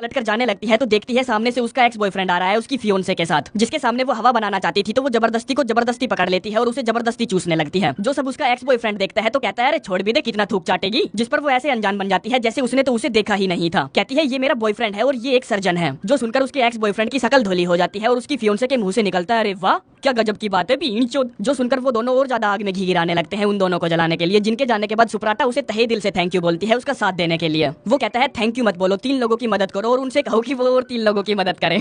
पलट कर जाने लगती है तो देखती है सामने से उसका एक्स बॉयफ्रेंड आ रहा है उसकी फियोन्से के साथ, जिसके सामने वो हवा बनाना चाहती थी तो वो जबरदस्ती पकड़ लेती है और उसे जबरदस्ती चूसने लगती है। जो सब उसका एक्स बॉयफ्रेंड देखता है तो कहता है अरे छोड़ भी दे, कितना थूक चाटेगी। जिस पर वो ऐसे अनजान बन जाती है जैसे उसने तो उसे देखा ही नहीं था। कहती है ये मेरा बॉयफ्रेंड है और ये एक सर्जन है। जो सुनकर उसके एक्स बॉयफ्रेंड की शकल धोली हो जाती है और उसकी फियोन्से के मुंह से निकलता है अरे वाह क्या गजब की बात है भीड़चोद। जो सुनकर वो दोनों और ज्यादा आग में घी गिराने लगते हैं उन दोनों को जलाने के लिए, जिनके जाने के बाद सुप्राटा उसे तहे दिल से थैंक यू बोलती है उसका साथ देने के लिए। वो कहता है थैंक यू मत बोलो, 3 लोगों की मदद करो और उनसे कहो कि वो और 3 लोगों की मदद करें।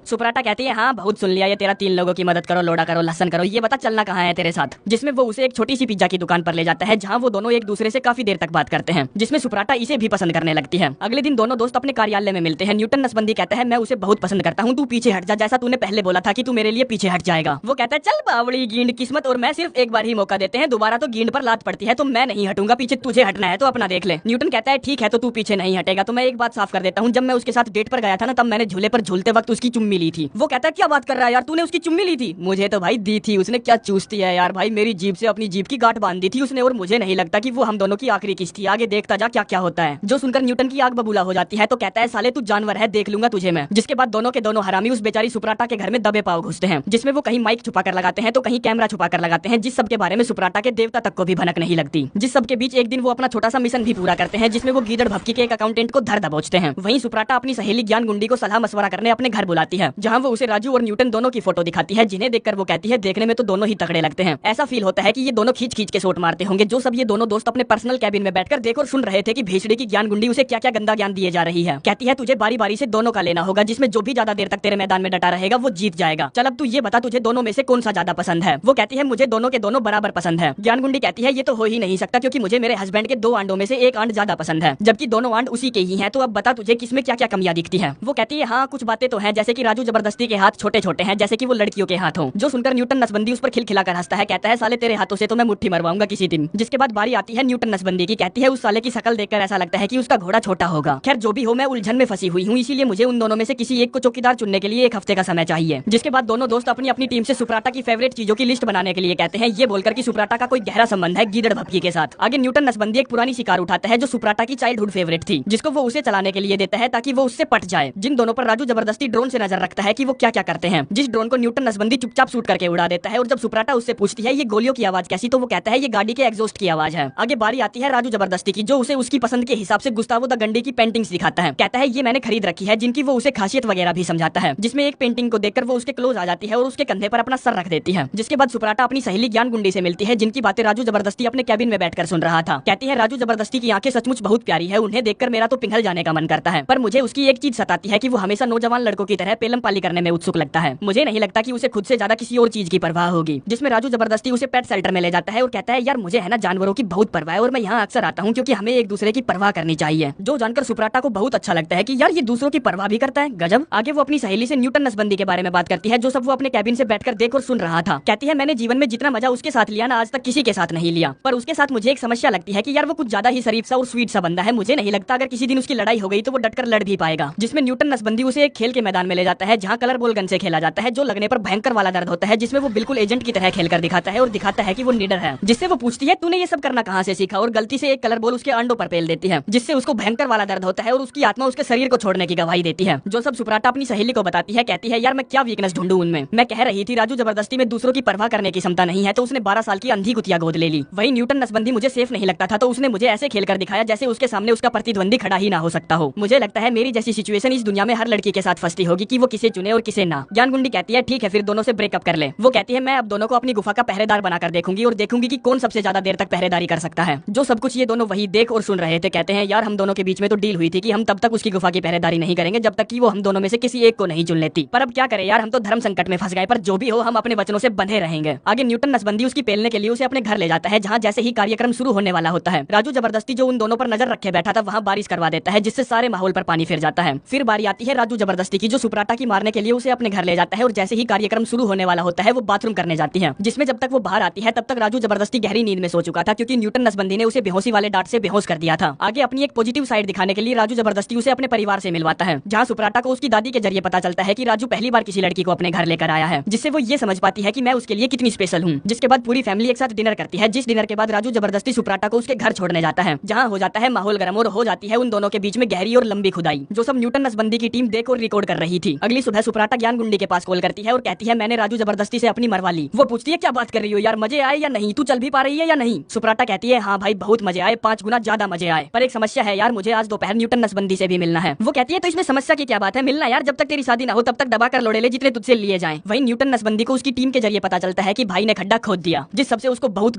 सुप्राटा कहती है हाँ बहुत सुन लिया ये तेरा, 3 लोगों की मदद करो, लोड़ा करो, लहसन करो, ये बता चलना कहाँ है तेरे साथ। जिसमें वो उसे एक छोटी सी पिज्जा की दुकान पर ले जाता है जहाँ वो दोनों एक दूसरे से काफी देर तक बात करते हैं, जिसमें सुप्राटा इसे भी पसंद करने लगती है। अगले दिन दोनों दोस्त अपने कार्यालय में मिलते हैं। न्यूटन नसबंदी कहता है मैं उसे बहुत पसंद करता हूँ, तू पीछे हट जा, जैसा तूने पहले बोला था कि तू मेरे लिए पीछे हट जाएगा। वो कहता है चल बावड़ी गींड किस्मत और मैं सिर्फ एक बार ही मौका देते हैं, दोबारा तो गींड पर लात पड़ती है तो मैं नहीं हटूंगा, पीछे तुझे हटना है तो अपना देख ले। न्यूटन कहता है ठीक है तो तू पीछे नहीं हटेगा तो मैं एक बात साफ कर देता हूँ, जब मैं उसके साथ डेट पर गया था ना तब मैंने झूले पर झूलते वक्त उसकी चुम्मी ली थी। वो कहता है क्या बात कर रहा है यार, तूने उसकी चुम्मी ली थी? मुझे तो भाई दी थी उसने, क्या चूसती है यार भाई, मेरी जीभ से अपनी जीभ की गांठ बांध दी थी उसने और मुझे नहीं लगता कि वो हम दोनों की आखिरी किस थी, आगे देखता जा क्या क्या होता है। जो सुनकर न्यूटन की आग बबूला हो जाती है तो कहता है साले तू जानवर है, देख लूंगा तुझे मैं। जिसके बाद दोनों के दोनों हरामी उस बेचारी सुप्राटा के घर में दबे पाव घुसते हैं, जिसमें वो कहीं माइक छुपा कर लगाते हैं तो कहीं कैमरा छुपा कर लगाते हैं, जिस सब के बारे में सुप्राटा के देवता तक को भी भनक नहीं लगती। जिस सब के बीच एक दिन वो अपना छोटा सा मिशन भी पूरा करते हैं, जिसमें वो गीदड़ भपकी के एक अकाउंटेंट को धर दबोचते हैं। वहीं सुप्राटा अपनी सहेली ज्ञान गुंडी को सलाह मशवरा करने अपने घर बुलाती है, जहाँ वो उसे राजू और न्यूटन दोनों की फोटो दिखाती है, जिन्हें देखकर वो कहती है देखने में तो दोनों ही तगड़े लगते हैं। ऐसा फील होता है कि ये दोनों खींच खींच के शॉट मारते होंगे। जो सब ये दोनों दोस्त अपने पर्सनल कैबिन में बैठकर देख और सुन रहे थे कि भेजड़े की ज्ञान गुंडी उसे क्या क्या गंदा ज्ञान दिए जा रही है। कहती है तुझे बारी बारी से दोनों का लेना होगा, जिसमें जो भी ज्यादा देर तक तेरे मैदान में डटा रहेगा वो जीत जाएगा। चल अब तू ये बता तुझे दोनों में से कौन सा ज्यादा पसंद है? वो कहती है मुझे दोनों के दोनों बराबर पसंद है। ज्ञान गुंडी कहती है ये तो हो ही नहीं सकता क्योंकि मुझे मेरे हस्बैंड के 2 अंडों में से एक अंड ज्यादा पसंद है, जबकि दोनों अंड उसी के ही हैं, तो अब बता तुझे किसमें क्या क्या कमियां दिखती हैं? वो कहती है हाँ कुछ बातें तो हैं, जैसे कि राजू जबरदस्ती के हाथ छोटे छोटे हैं, जैसे कि वो लड़कियों के हाथ हों। जो सुनकर न्यूटन नसबंदी उस पर खिलखिलाकर हंसता है, कहता है साले तेरे हाथों से तो मैं मुट्ठी मरवाऊंगा किसी दिन। जिसके बाद बारी आती है न्यूटन नसबंदी की। कहती है उस साले की शकल देखकर ऐसा लगता है कि उसका घोड़ा छोटा होगा। खैर जो भी हो मैं उलझन में फंसी हुई हूँ, इसीलिए मुझे उन दोनों में से किसी एक को चौकीदार चुनने के लिए 1 हफ्ते का समय चाहिए। जिसके बाद दोनों दोस्त अपनी अपनी टीम से सुप्राटा की फेवरेट चीजों की लिस्ट बनाने के लिए कहते हैं, ये बोलकर कि सुप्राटा का कोई गहरा संबंध है गीदड़ भपकी के साथ। आगे न्यूटन नसबंदी एक पुरानी शिकार उठाता है जो सुप्राटा की चाइल्डहुड फेवरेट थी, जिसको वो उसे चलाने के लिए देता है ताकि वो उससे पट जाए। जिन दोनों पर राजू जबरदस्ती ड्रोन से नजर रखता है कि वो क्या क्या करते हैं, जिस ड्रोन को न्यूटन नसबंदी चुपचाप शूट करके उड़ा देता है। और जब सुप्राटा उससे पूछती है ये गोलियों की आवाज कैसी, तो वो कहता है ये गाड़ी के एग्जॉस्ट की आवाज है। आगे बारी आती है राजू जबरदस्ती की, जो उसे उसकी पसंद के हिसाब से गुस्तावो द गंडी की पेंटिंग्स दिखाता है। कहता है ये मैंने खरीद रखी है, जिनकी वो उसे खासियत वगैरह भी समझाता है। जिसमें एक पेंटिंग को देखकर वो उसके क्लोज आ जाती है और उसके कंधे पर अपना सर रख देती है। जिसके बाद सुप्राटा अपनी सहेली ज्ञान गुंडी से मिलती है, जिनकी बातें राजू जबरदस्ती अपने कैबिन में बैठकर सुन रहा था। कहती है राजू जबरदस्ती की आंखें सचमुच बहुत प्यारी है, उन्हें देखकर मेरा तो पिघल जाने का मन करता है, पर मुझे उसकी एक चीज सताती है कि वो हमेशा नौजवान लड़कों की तरह पेलम पाली करने में उत्सुक लगता है। मुझे नहीं लगता कि उसे खुद से ज्यादा किसी और चीज की परवाह होगी। जिसमें राजू जबरदस्ती उसे पेट शेल्टर में ले जाता है और कहता है यार मुझे है ना जानवरों की बहुत परवाह है और मैं यहाँ अक्सर आता हूँ क्योंकि हमें एक दूसरे की परवाह करनी चाहिए। जो जानकर सुप्राटा को बहुत अच्छा लगता है कि यार ये दूसरों की परवाह भी करता है, गजब। आगे वो अपनी सहेली से न्यूटन नसबंदी के बारे में बात करती है, जो सब वो अपने कैबिन से बैठकर देख और सुन रहा था। कहती है मैंने जीवन में जितना मजा उसके साथ लिया ना आज तक किसी के साथ नहीं लिया, पर उसके साथ मुझे एक समस्या लगती है कि यार वो कुछ ज्यादा ही शरीफ सा और स्वीट सा बंदा है। मुझे नहीं लगता अगर किसी दिन उसकी लड़ाई हो गई तो वो डटकर लड़ भी पाएगा। जिसमें न्यूटन नसबंदी उसे एक खेल के मैदान में ले जाता है जहाँ कलर बॉल गन से खेला जाता है, जो लगने पर भयंकर वाला दर्द होता है, जिसमें वो बिल्कुल एजेंट की तरह खेलकर दिखाता है और दिखाता है कि वो निडर है। जिससे वो पूछती है तूने ये सब करना कहाँ से सीखा, और गलती से एक कलर बॉल उसके अंडों पर पेल देती है, जिससे उसको भयंकर वाला दर्द होता है और उसकी आत्मा उसके शरीर को छोड़ने की गवाही देती है। जो सब सुप्राटा अपनी सहेली को बताती है, कहती है यार मैं क्या वीकनेस ढूंढूं उनमें। मैं कह रही थी राजू जबरदस्ती में दूसरों की परवाह करने की क्षमता नहीं है तो उसने 12 साल की अंधी कुतिया गोद ले ली। वही न्यूटन नसबंदी मुझे सेफ नहीं लगता था तो उसने मुझे ऐसे खेलकर दिखाया जैसे उसके सामने उसका प्रतिद्वंदी खड़ा ही ना हो सकता हो। मुझे लगता है मेरी जैसी सिचुएशन इस दुनिया में हर लड़की के साथ फंसती होगी कि वो किसे चुने और किसे ना। ज्ञान गुंडी कहती है ठीक है फिर दोनों से ब्रेकअप कर ले। वो कहती है मैं अब दोनों को अपनी गुफा का पहरेदार बनाकर देखूंगी और देखूंगी कि कौन सबसे ज्यादा देर तक पहरेदारी कर सकता है। जो सब कुछ ये दोनों वही देख और सुन रहे थे कहते हैं यार हम दोनों के बीच में तो डील हुई थी कि हम तब तक उसकी गुफा की पहरेदारी नहीं करेंगे जब तक कि वो हम दोनों में से किसी एक को नहीं चुन लेती। पर अब क्या करें यार, हम तो धर्म संकट में फंस गए, पर जो भी हो हम अपने वचनों से बंधे रहेंगे। आगे न्यूटन नसबंदी उसकी पेलने के लिए उसे अपने घर ले जाता है, जहाँ जैसे ही कार्यक्रम शुरू होने वाला होता है राजू जबरदस्ती जो उन दोनों पर नजर रखे बैठा था वहाँ बारिश करवा देता है, जिससे सारे माहौल पर पानी फिर जाता है। फिर बारी आती है राजू जबरदस्ती की, जो सुप्राटा की मारने के लिए उसे अपने घर ले जाता है और जैसे ही कार्यक्रम शुरू होने वाला होता है वो बाथरूम करने जाती है, जिसमें जब तक वो बाहर आती है तब तक राजू जबरदस्ती गहरी नींद में सो चुका था क्योंकि न्यूटन नसबंदी ने उसे बेहोशी वाले डांट से बेहोश कर दिया था। आगे अपनी एक पॉजिटिव साइड दिखाने के लिए राजू जबरदस्ती उसे अपने परिवार से मिलवाता है, जहाँ सुप्राटा को उसकी दादी के जरिए पता चलता है कि राजू पहली बार किसी लड़की को अपने घर लेकर आया है, जिससे वो ये समझ पाती है कि मैं उसके लिए कितनी स्पेशल हूँ। जिसके बाद पूरी फैमिली एक साथ डिनर करती है, जिस डिनर के बाद राजू जबरदस्ती सुप्राटा को उसके घर छोड़ने जाता है, जहाँ हो जाता है माहौल गर्म और हो जाती है उन दोनों के बीच में गहरी और लंबी खुदाई, जो सब न्यूटन नसबंदी की टीम देख और रिकॉर्ड कर रही थी। अगली सुबह सुप्राटा ज्ञान गुंडी के पास कॉल करती है और कहती है मैंने राजू जबरदस्ती से अपनी मरवा ली। वो पूछती है क्या बात कर रही हो यार, मजे आए या नहीं, तू चल भी पा रही है या नहीं। सुप्राटा कहती है हाँ भाई बहुत मजे आए, 5 गुना ज्यादा मजे आए, पर एक समस्या है यार, मुझे आज दोपहर न्यूटन नसबंदी से भी मिलना है। वो कहती है तो इसमें समस्या की क्या बात है, मिलना यार, जब तक तेरी शादी ना हो तब तक दबा कर लोड़े ले जितने तुझसे लिए जाएं। वहीं न्यूटन नसबंदी को उसकी टीम के जरिए पता चलता है कि भाई ने खड्डा खोद दिया, जिस सबसे उसको बहुत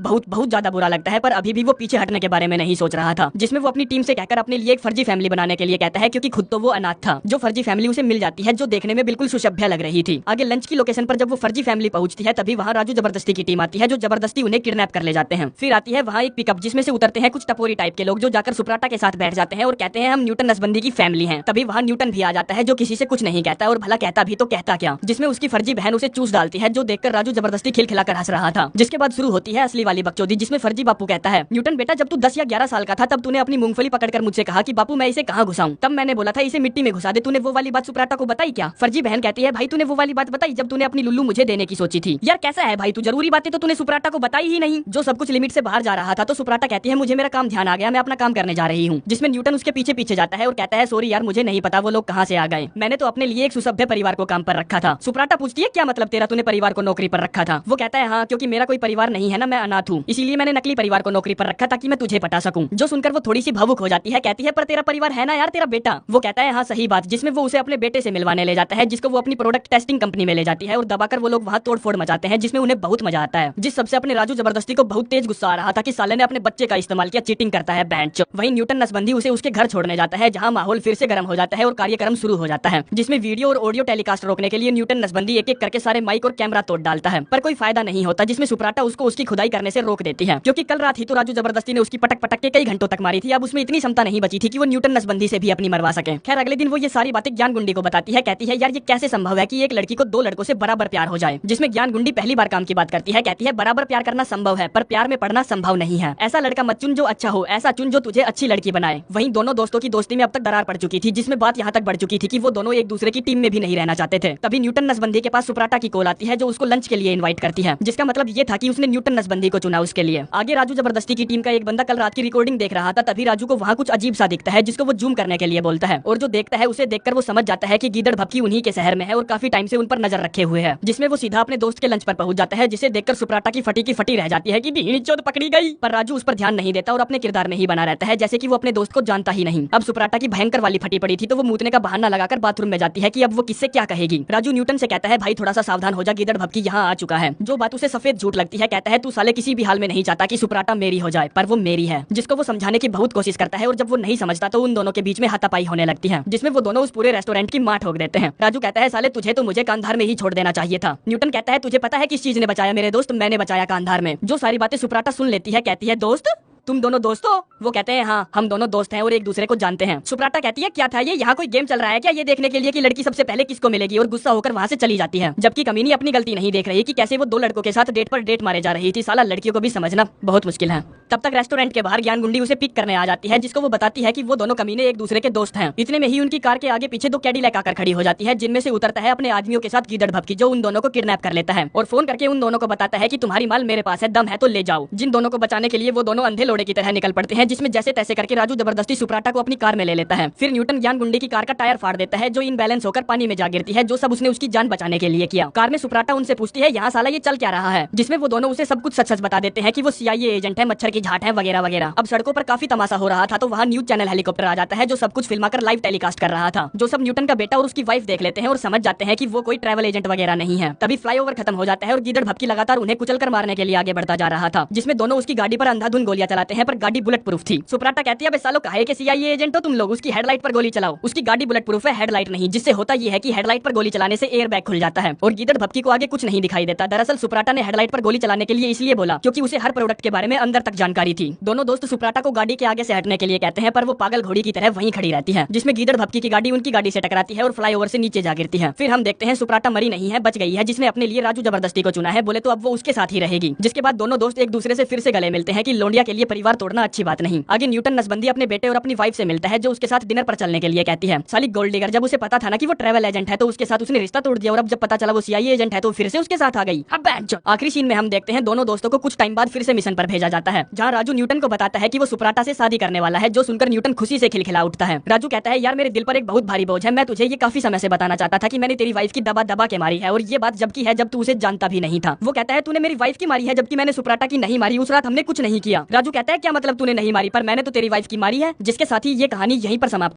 बहुत बहुत ज्यादा बुरा लगता है, पर अभी भी वो पीछे हटने के बारे में नहीं सोच रहा था, जिसमें वो अपनी टीम से कहकर अपने लिए एक फर्जी फैमिली बनाने के लिए कहता है क्योंकि खुद तो वो अनाथ था। जो फर्जी फैमिली उसे मिल जाती है जो देखने में बिल्कुल सुसभ्य लग रही थी। आगे लंच की लोकेशन पर जब वो फर्जी फैमिली पहुंचती है तभी वहाँ राजू जबरदस्ती की टीम आती है जो जबरदस्ती उन्हें किडनैप कर ले जाते हैं। फिर आती है वहाँ एक पिकअप जिसमें से उतरते हैं कुछ टपोरी टाइप के लोग जो जाकर सुप्राटा के साथ बैठ जाते हैं और कहते हैं हम न्यूटन नसबंदी की फैमिली हैं। तभी वहाँ न्यूटन भी आ जाता है जो किसी से कुछ नहीं कहता और भला कहता भी तो कहता क्या, जिसमें उसकी फर्जी बहन उसे चूस डालती है जो देखकर राजू जबरदस्ती खिलखिलाकर हंस रहा था। जिसके बाद शुरू होती है असली वाली बकचोदी, जिसमें फर्जी बापू कहता है न्यूटन बेटा जब तू 10 या 11 साल का था तब तूने अपनी मूंगफली पकड़कर मुझसे कहा कि बापू मैं इसे कहाँ घुसाऊं, तब मैंने बोला था इसे मिट्टी में घुसा दे, तूने वो वाली बात सुप्राटा को बताई क्या। फर्जी बहन कहती है भाई तूने वो वाली बात बताई जब तूने अपनी लुल्लू मुझे देने की सोची थी। यार कैसा है भाई तू, जरूरी बातें तो तूने सुप्राटा को बताई ही नहीं, जो सब कुछ लिमिट से बाहर जा रहा था। तो सुप्राटा कहती है मुझे मेरा काम ध्यान आ गया, मैं अपना काम करने जा रही हूँ, जिसमें न्यूटन उसके पीछे पीछे जाता है और कहता है सॉरी यार मुझे नहीं पता वो लोग कहाँ से आ गए, मैंने तो अपने लिए एक सुसभ्य परिवार को काम पर रखा था। सुप्राटा पूछती है क्या मतलब तेरा, तूने परिवार को नौकरी पर रखा था। वो कहता है हाँ क्योंकि मेरा कोई परिवार नहीं है ना, मैं अनाथ हूँ, इसीलिए मैंने नकली परिवार को नौकरी पर रखा ताकि मैं तुझे पटा सकूं। जो सुनकर वो थोड़ी सी भावुक हो जाती है, कहती है पर तेरा परिवार है ना यार, तेरा बेटा। वो कहता है हाँ सही बात, जिसमें वो उसे अपने बेटे से मिलवाने ले जाता है, जिसको वो अपनी प्रोडक्ट टेस्टिंग कंपनी में ले जाती है और दबाकर वो लोग वहाँ तोड़फोड़ मचाते हैं, जिसमें उन्हें बहुत मजा आता है। जिस सबसे अपने राजू जबरदस्ती को बहुत तेज गुस्सा आ रहा था कि साले ने अपने बच्चे का इस्तेमाल किया, चीटिंग करता है बैंच। वहीं न्यूटन नसबंदी उसे उसके घर छोड़ने जाता है, जहाँ माहौल फिर से गर्म हो जाता है और कार्यक्रम शुरू हो जाता है, जिसमें वीडियो और ऑडियो टेलीकास्ट रोकने के लिए न्यूटन नसबंदी एक एक करके सारे माइक और कैमरा तोड़ डालता है, पर कोई फायदा नहीं होता, जिसमें सुप्राटा उसको उसकी खुदाई करने से रोक देती है, क्योंकि कल रात ही तो राजू जबरदस्ती ने उसकी पटक पटक के कई घंटों तक मारी थी, अब उसमें इतनी क्षमता नहीं बची थी कि वो न्यूटन नसबंदी से भी अपनी मरवा सके। खैर अगले दिन वो ये सारी बातें ज्ञान गुंडी को बताती है, कहती है यार ये कैसे संभव है कि एक लड़की को 2 लड़कों से बराबर प्यार हो जाए, जिसमें ज्ञान गुंडी पहली बार काम की बात करती है, कहती है बराबर प्यार करना संभव है पर प्यार में पड़ना संभव नहीं है, ऐसा लड़का मत चुन जो अच्छा हो, ऐसा चुन जो तुझे अच्छी लड़की बनाए। वहीं दोनों दोस्तों की दोस्ती में अब तक दरार पड़ चुकी थी, जिसमें बात यहाँ तक बढ़ चुकी थी कि वो दोनों एक दूसरे की टीम में भी नहीं रहना चाहते थे। तभी न्यूटन नसबंदी के पास सुप्राटा की कॉल आती है जो उसको लंच के लिए इनवाइट करती है, जिसका मतलब ये था कि उसने न्यूटन नसबंदी को चुना उसके लिए। आगे राजू जबरदस्ती की टीम का एक बंदा कल रात की रिकॉर्डिंग देख रहा था, तभी राजू को वहाँ कुछ अजीब सा दिखता है, जिसको वो जूम करने के लिए बोलता है, और जो देखता है उसे देखकर वो समझ जाता है कि गीदड़ भपकी उन्हीं के शहर में है और काफी टाइम से उन पर नजर रखे हुए है, जिसमें वो सीधा अपने दोस्त के लंच पर पहुंच जाता है, जिसे देखकर सुप्राटा की फटी रह जाती है कि भीड़ पकड़ी गई। पर राजू उस पर ध्यान नहीं देता और अपने किरदार में ही बना रहता है, जैसे कि वो अपने दोस्त को जानता ही नहीं। अब सुप्राटा की भयंकर वाली फटी पड़ी थी तो वो मूतने का बहाना लगाकर बाथरूम में जाती है कि अब वो किससे क्या कहेगी। राजू न्यूटन से कहता है भाई थोड़ा सा सावधान हो जा, गीदड़ भपकी यहाँ आ चुका है। जो बात उसे सफेद झूठ लगती है, कहता है तू साले किसी भी हाल में नहीं चाहता कि सुप्राटा मेरी हो जाए, पर वो मेरी है, जिसको वो समझाने की बहुत कोशिश करता है और जब वो नहीं समझता तो उन दोनों के बीच में हाथापाई होने लगती है, जिसमें वो दोनों उस पूरे रेस्टोरेंट की मां ठोक देते हैं। राजू कहता है साले तुझे तो मुझे कांधार में ही छोड़ देना चाहिए था। न्यूटन कहता है तुझे पता है किस चीज ने बचाया मेरे दोस्त, मैंने बचाया कांधार में। जो सारी बातें सुप्राटा सुन लेती है, कहती है दोस्त तुम दोनों दोस्त हो। वो कहते हैं हाँ हम दोनों दोस्त हैं और एक दूसरे को जानते हैं। सुप्राटा कहती है क्या था ये, यहाँ कोई गेम चल रहा है क्या, ये देखने के लिए कि लड़की सबसे पहले किसको मिलेगी, और गुस्सा होकर वहाँ से चली जाती है, जबकि कमीनी अपनी गलती नहीं देख रही कि कैसे वो 2 लड़कों के साथ डेट पर डेट मारे जा रही थी। साला लड़कियों को भी समझना बहुत मुश्किल है। तब तक रेस्टोरेंट के बाहर ज्ञान गुंडी उसे पिक करने आ जाती है, जिसको वो बताती है कि वो दोनों कमीने एक दूसरे के दोस्त हैं। इतने में ही उनकी कार के आगे पीछे 2 कैडिलैक आकर खड़ी हो जाती है, जिनमें से उतरता है अपने आदमियों के साथ गीदड़ भपकी, जो उन दोनों को किडनैप कर लेता है और फोन करके उन दोनों को बताता है कि तुम्हारी माल मेरे पास है, दम है तो ले जाओ। जिन दोनों को बचाने के लिए वो दोनों अंधे लोड़े की तरह निकल पड़ते हैं, जिसमें जैसे तैसे करके राजू जबरदस्ती सुप्राटा को अपनी कार में ले लेता है। फिर न्यूटन ज्ञान गुंडी की कार का टायर फाड़ देता है, जो इनबैलेंस होकर पानी में जा गिरती है, जो सब उसने उसकी जान बचाने के लिए किया। कार में सुप्राटा उनसे पूछती है यहाँ साला ये चल क्या रहा है, जिसमें वो दोनों उसे सब कुछ सच सच बता देते हैं कि वो CIA एजेंट है, मच्छर की झाट है वगैरह वगैरह। अब सड़कों पर काफी तमाशा हो रहा था तो वहाँ न्यूज चैनल हेलीकॉप्टर आ जाता है, जो सब कुछ फिल्माकर लाइव टेलीकास्ट कर रहा था, जो सब न्यूटन का बेटा और उसकी वाइफ देख लेते हैं और समझ जाते हैं कि वो कोई ट्रैवल एजेंट वगैरह नहीं है। तभी फ्लाईओवर खत्म हो जाता है और गीदड़ भपकी लगातार उन्हें कुचलकर मारने के लिए आगे बढ़ता जा रहा था, जिसमें दोनों उसकी गाड़ी पर अंधाधुंध गोलियां चलाते हैं, पर गाड़ी बुलेट प्रूफ थी। सुप्राटा कहती है सालों काहे के CIA एजेंट हो तुम लोग, उसकी हेडलाइट पर गोली चलाओ। उसकी गाड़ी बुलेट प्रूफ है, हेडलाइट नहीं, जिससे होता ये है कि हेडलाइट पर गोली चलाने से एयर बैग खुल जाता है और गीदड़ भपकी को आगे कुछ नहीं दिखाई देता। दरअसल सुप्राटा ने हेडलाइट पर गोली चलाने के लिए इसलिए बोला क्योंकि उसे हर प्रोडक्ट के बारे में अंदर तक जानकारी जानकारी थी। दोनों दोस्त सुप्राटा को गाड़ी के आगे से हटने के लिए कहते हैं, पर वो पागल घोड़ी की तरह वहीं खड़ी रहती है, जिसमें गीदड़ भपकी की गाड़ी उनकी गाड़ी से टकराती है और फ्लाईओवर से नीचे जा गिरती है। फिर हम देखते हैं सुप्राटा मरी नहीं है, बच गई है, जिसने अपने लिए राजू जबरदस्ती को चुना है। बोले तो अब वो उसके साथ ही रहेगी। जिसके बाद दोनों दोस्त एक दूसरे से फिर से गले मिलते हैं कि लोंडिया के लिए परिवार तोड़ना अच्छी बात नहीं। आगे न्यूटन नसबंदी अपने बेटे और अपनी वाइफ से मिलता है, जो उसके साथ डिनर पर चलने के लिए कहती है। साली गोल्ड डिगर, जब उसे पता था ना कि वो ट्रैवल एजेंट है तो उसके साथ उसने रिश्ता तोड़ दिया, और अब जब पता चला वो सीआईए एजेंट है तो फिर से उसके साथ आ गई। अब आखिरी सीन में हम देखते हैं दोनों दोस्तों को कुछ टाइम बाद फिर से मिशन पर भेजा जाता है, जहाँ राजू न्यूटन को बताता है कि वो सुप्राटा से शादी करने वाला है, जो सुनकर न्यूटन खुशी से खिलखिला उठता है। राजू कहता है, यार मेरे दिल पर एक बहुत भारी बोझ है, मैं तुझे ये काफी समय से बताना चाहता था कि मैंने तेरी वाइफ की दबा दबा के मारी है, और ये बात जब की है जब तू उसे जानता भी नहीं था। वो कहता है, तूने मेरी वाइफ की मारी है जबकि मैंने सुप्राटा की नहीं मारी, उस रात हमने कुछ नहीं किया। राजू कहता है, क्या मतलब तूने नहीं मारी, पर मैंने तो तेरी वाइफ की मारी है। जिसके साथ ही ये कहानी यहीं पर समाप्त।